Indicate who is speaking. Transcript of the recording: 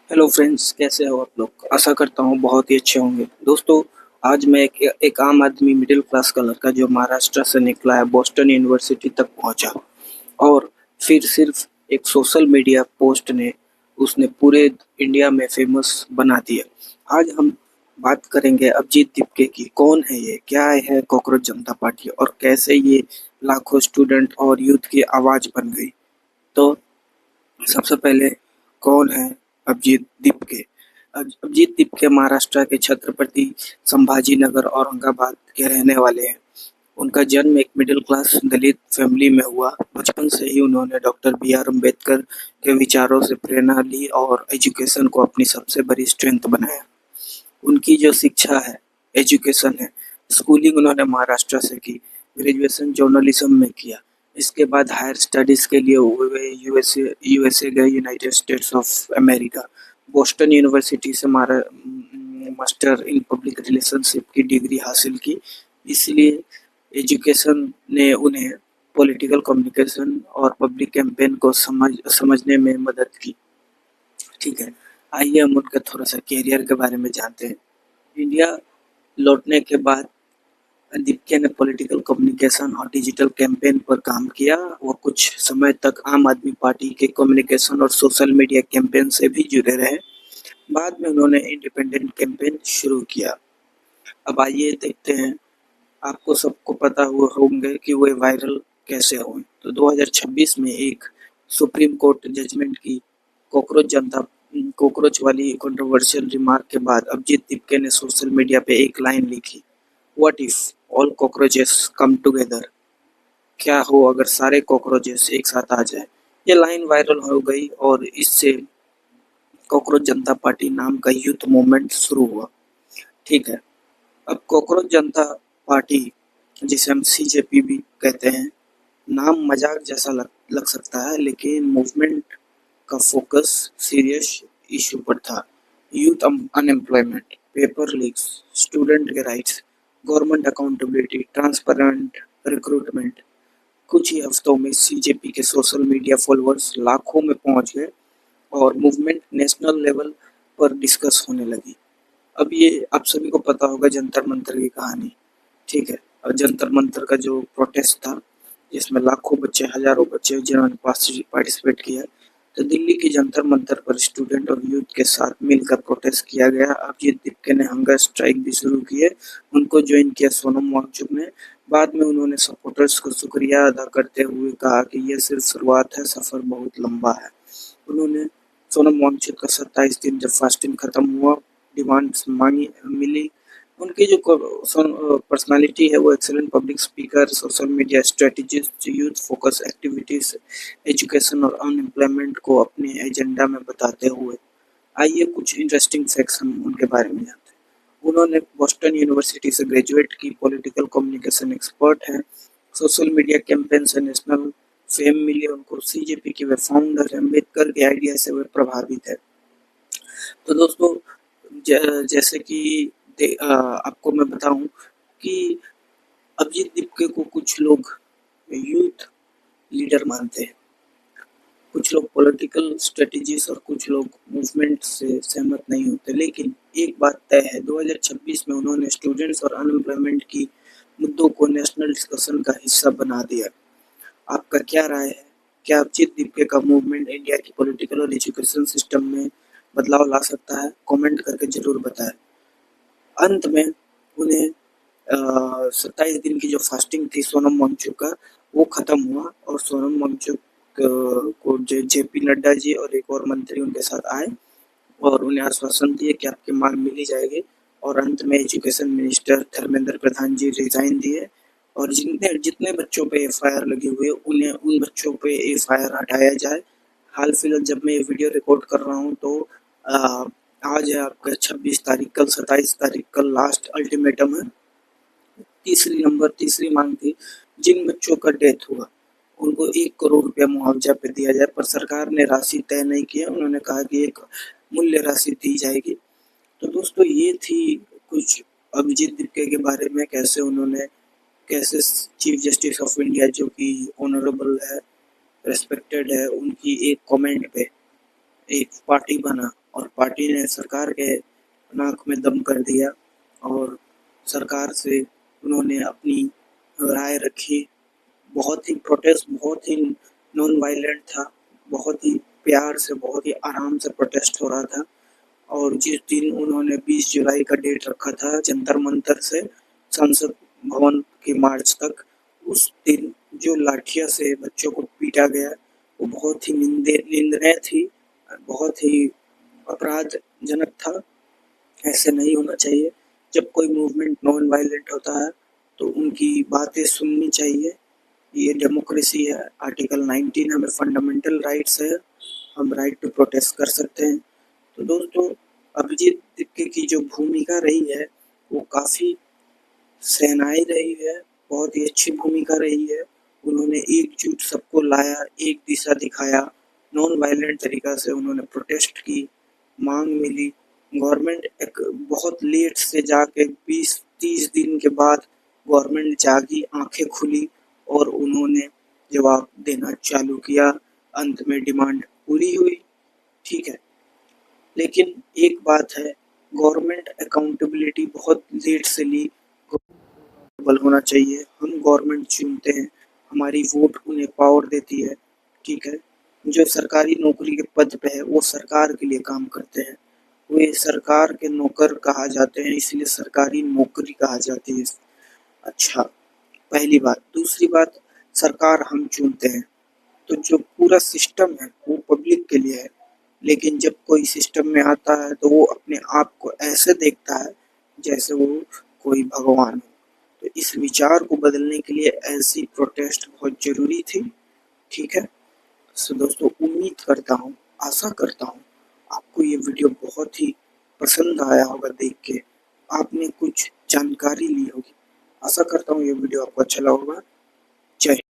Speaker 1: Hello friends, कैसे हो आप लोग? आशा करता हूँ बहुत ही अच्छे होंगे। दोस्तों, आज मैं एक आम आदमी मिडिल क्लास का लड़का जो महाराष्ट्र से निकला है, बोस्टन यूनिवर्सिटी तक पहुंचा और फिर सिर्फ एक सोशल मीडिया पोस्ट ने उसने पूरे इंडिया में फेमस बना दिया। आज हम बात करेंगे अभिजीत दीपके की। कौन है ये, क्या है कॉकरोच जनता पार्टी और कैसे ये लाखों स्टूडेंट और यूथ की आवाज बन गई। तो सबसे पहले कौन है अभिजीत दीपके? अभिजीत दीपके महाराष्ट्र के छत्रपति संभाजीनगर औरंगाबाद के रहने वाले हैं। उनका जन्म एक मिडिल क्लास दलित फैमिली में हुआ। बचपन से ही उन्होंने डॉक्टर बी आर अम्बेडकर के विचारों से प्रेरणा ली और एजुकेशन को अपनी सबसे बड़ी स्ट्रेंथ बनाया। उनकी जो शिक्षा है, एजुकेशन है, स्कूलिंग उन्होंने महाराष्ट्र से की, ग्रेजुएशन जर्नलिज्म में किया। इसके बाद हायर स्टडीज के लिए वे यूएसए गए, United states of America. Boston university से मास्टर इन पब्लिक रिलेशनशिप की डिग्री हासिल की। इसलिए एजुकेशन ने उन्हें पॉलिटिकल कम्युनिकेशन और पब्लिक कैंपेन को समझने में मदद की। ठीक है, आइए हम उनका थोड़ा सा कैरियर के बारे में जानते हैं। इंडिया लौटने के बाद दीपके ने पॉलिटिकल कम्युनिकेशन और डिजिटल कैंपेन पर काम किया। वो कुछ समय तक आम आदमी पार्टी के कम्युनिकेशन और सोशल मीडिया कैंपेन से भी जुड़े रहे। बाद में उन्होंने इंडिपेंडेंट कैंपेन शुरू किया। अब आइए देखते हैं, आपको सबको पता हुआ होंगे कि वे वायरल कैसे हुए। तो 2026 में एक सुप्रीम कोर्ट जजमेंट की कॉकरोच वाली कंट्रोवर्शियल रिमार्क के बाद अभिजीत दीपके ने सोशल मीडिया पे एक लाइन लिखी, what if all cockroaches come together. क्या हो अगर सारे कॉकरोचेस एक साथ आ जाए। ये लाइन वायरल हो गई और इससे कॉकरोच जनता पार्टी नाम का यूथ मूवमेंट शुरू हुआ। ठीक है, अब कॉकरोच जनता पार्टी, जिसे हम सीजेपी भी कहते हैं, नाम मजाक जैसा लग सकता है, लेकिन मूवमेंट का फोकस सीरियस इशू पर था। Youth unemployment, paper leaks, student के rights, government accountability, transparent recruitment. कुछ ही हफ्तों में सीजेपी के सोशल मीडिया फॉलोअर्स लाखों में पहुंच गए और मूवमेंट नेशनल लेवल पर डिस्कस होने लगी। अब ये आप सभी को पता होगा जंतर मंतर की कहानी। ठीक है, और जंतर मंतर का जो प्रोटेस्ट था, जिसमें लाखों बच्चे, हजारों बच्चे जिन्होंने पार्टिसिपेट किया, तो दिल्ली की जंतर मंतर पर स्टूडेंट और यूथ के साथ मिलकर प्रोटेस्ट किया गया। अभिजीत दीपके ने हंगर स्ट्राइक भी शुरू किए, उनको ज्वाइन किया सोनम वांगचुक ने। बाद में उन्होंने सपोर्टर्स को शुक्रिया अदा करते हुए कहा कि यह सिर्फ शुरुआत है, सफर बहुत लंबा है। उन्होंने सोनम वांगचुक का 27 दिन जब फास्टिंग खत्म हुआ, डिमांड्स मांगी मिली। उनकी जो पर्सनालिटी है वो excellent public speaker, social media strategist, youth focus activities, education और अनएम्प्लॉयमेंट को अपने एजेंडा में बताते हुए। आइए कुछ इंटरेस्टिंग फैक्ट्स हम उनके बारे में जानते हैं। उन्होंने बोस्टन यूनिवर्सिटी से ग्रेजुएट की, पॉलिटिकल कम्युनिकेशन एक्सपर्ट हैं, सोशल मीडिया कैंपेन से नेशनल फेम मिली उनको, सीजेपी के वे फाउंडर हैं, अम्बेडकर के आइडिया से वे प्रभावित है। तो दोस्तों, जैसे कि आपको मैं बताऊं कि अभिजीत दीपके को कुछ लोग यूथ लीडर मानते हैं, कुछ लोग पॉलिटिकल स्ट्रेटजीज और कुछ लोग मूवमेंट से सहमत नहीं होते। लेकिन एक बात तय है, 2026 में उन्होंने स्टूडेंट्स और अनएम्प्लॉयमेंट की मुद्दों को नेशनल डिस्कशन का हिस्सा बना दिया। आपका क्या राय है? क्या अभिजीत दीपके का मूवमेंट इंडिया की पॉलिटिकल और एजुकेशन सिस्टम में बदलाव ला सकता है? कमेंट करके जरूर बताएं। अंत में उन्हें 27 दिन की जो फास्टिंग थी सोनम वांगचुक का, वो खत्म हुआ और सोनम वांगचुक को जेपी नड्डा जी और एक और मंत्री उनके साथ आए और उन्हें आश्वासन दिए कि आपकी मांग मिली जाएगी। और अंत में एजुकेशन मिनिस्टर धर्मेंद्र प्रधान जी रिजाइन दिए और जितने जितने बच्चों पे एफआईआर लगी हुई है उन्हें उन बच्चों पे एफआईआर हटाया जाए। हाल फिलहाल जब मैं ये वीडियो रिकॉर्ड कर रहा हूँ तो आ, आज है आपका 26 तारीख, कल 27 तारीख, कल लास्ट अल्टीमेटम है। तीसरी मांग थी, जिन बच्चों का डेथ हुआ उनको 1 करोड़ रुपया मुआवजा पे दिया जाए, पर सरकार ने राशि तय नहीं की है। उन्होंने कहा कि एक मूल्य राशि दी जाएगी। तो दोस्तों, ये थी कुछ अभिजीत दीपके के बारे में, कैसे चीफ जस्टिस ऑफ इंडिया, जो कि ऑनरेबल है, रेस्पेक्टेड है, उनकी एक कमेंट पे एक पार्टी बना और पार्टी ने सरकार के नाक में दम कर दिया और सरकार से उन्होंने अपनी राय रखी। बहुत ही प्रोटेस्ट बहुत ही नॉन वायलेंट था, बहुत ही प्यार से, बहुत ही आराम से प्रोटेस्ट हो रहा था। और जिस दिन उन्होंने 20 जुलाई का डेट रखा था जंतर मंतर से संसद भवन की मार्च तक, उस दिन जो लाठियों से बच्चों को पीटा गया वो बहुत ही निंदनीय थी, बहुत ही अपराधजनक था। ऐसे नहीं होना चाहिए। जब कोई मूवमेंट नॉन वायलेंट होता है तो उनकी बातें सुननी चाहिए। ये डेमोक्रेसी है, आर्टिकल 19 हमें फंडामेंटल राइट्स है, हम राइट टू प्रोटेस्ट कर सकते हैं। तो दोस्तों, अभिजीत दीपके की जो भूमिका रही है वो काफ़ी शहनाई रही है, बहुत ही अच्छी भूमिका रही है। उन्होंने एकजुट सबको लाया, एक दिशा दिखाया, नॉन वायलेंट तरीका से उन्होंने प्रोटेस्ट की, मांग मिली। गवर्नमेंट एक बहुत लेट से जाके 20-30 दिन के बाद गवर्नमेंट जागी, आंखें खुली और उन्होंने जवाब देना चालू किया। अंत में डिमांड पूरी हुई, ठीक है। लेकिन एक बात है, गवर्नमेंट अकाउंटेबिलिटी बहुत लेट से ली। बल होना चाहिए, हम गवर्नमेंट चुनते हैं, हमारी वोट उन्हें पावर देती है, ठीक है। जो सरकारी नौकरी के पद पे है वो सरकार के लिए काम करते हैं, वे सरकार के नौकर कहा जाते हैं, इसलिए सरकारी नौकरी कहा जाती है। अच्छा, पहली बात। दूसरी बात, सरकार हम चुनते हैं तो जो पूरा सिस्टम है वो पब्लिक के लिए है, लेकिन जब कोई सिस्टम में आता है तो वो अपने आप को ऐसे देखता है जैसे वो कोई भगवान हो। तो इस विचार को बदलने के लिए ऐसी प्रोटेस्ट बहुत जरूरी थी, ठीक है। सो दोस्तों, उम्मीद करता हूँ, आशा करता हूँ आपको ये वीडियो बहुत ही पसंद आया होगा देख के, आपने कुछ जानकारी ली होगी। आशा करता हूँ ये वीडियो आपको अच्छा लगा होगा। जय हिंद।